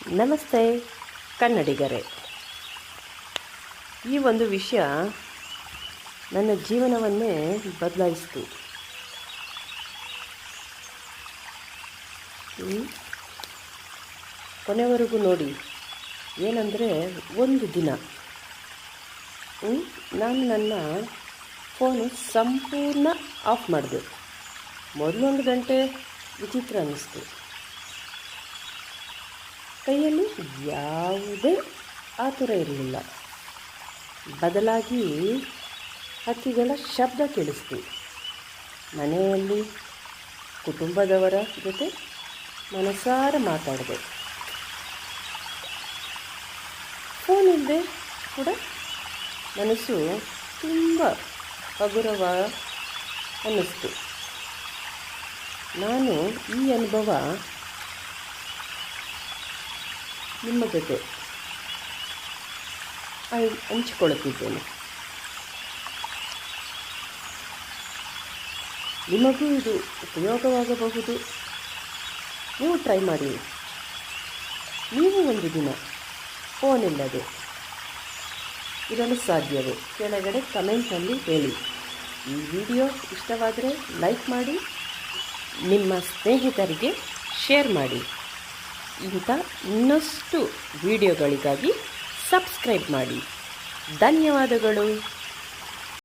ನಮಸ್ತೆ ಕನ್ನಡಿಗರೇ. ಈ ಒಂದು ವಿಷಯ ನನ್ನ ಜೀವನವನ್ನೇ ಬದಲಾಯಿಸಿತು. ಕೊನೆವರೆಗೂ ನೋಡಿ. ಏನಂದರೆ, ಒಂದು ದಿನ ನಾನು ನನ್ನ ಫೋನು ಸಂಪೂರ್ಣ ಆಫ್ ಮಾಡಿದೆ. ಮೊದಲೊಂದು ಗಂಟೆ ವಿಚಿತ್ರ ಅನ್ನಿಸ್ತು. ಕೈಯಲ್ಲಿ ಯಾವುದೇ ಆತುರ ಇರಲಿಲ್ಲ. ಬದಲಾಗಿ ಹಕ್ಕಿಗಳ ಶಬ್ದ ಕೇಳಿಸ್ತು. ಮನೆಯಲ್ಲಿ ಕುಟುಂಬದವರ ಜೊತೆ ಮನಸಾರ ಮಾತಾಡಿದೆ. ಫೋನ್ ಇಲ್ಲದೆ ಕೂಡ ಮನಸ್ಸು ತುಂಬ ಹಗುರವ ಅನ್ನಿಸ್ತು. ನಾನು ಈ ಅನುಭವ ನಿಮ್ಮ ಜೊತೆ ಹಂಚಿಕೊಳ್ಳುತ್ತಿದ್ದೇನೆ. ನಿಮಗೂ ಇದು ಉಪಯೋಗವಾಗಬಹುದು. ನೀವು ಟ್ರೈ ಮಾಡಿ. ನೀವು ಒಂದು ದಿನ ಫೋನ್ ಇಲ್ಲದೆ ಇರಲು ಸಾಧ್ಯವೇ? ಕೆಳಗಡೆ ಕಮೆಂಟಲ್ಲಿ ಹೇಳಿ. ಈ ವಿಡಿಯೋ ಇಷ್ಟವಾದರೆ ಲೈಕ್ ಮಾಡಿ, ನಿಮ್ಮ ಸ್ನೇಹಿತರಿಗೆ ಶೇರ್ ಮಾಡಿ. ಇಂಥ ಇನ್ನಷ್ಟು ವಿಡಿಯೋಗಳಿಗಾಗಿ ಸಬ್ಸ್ಕ್ರೈಬ್ ಮಾಡಿ. ಧನ್ಯವಾದಗಳು.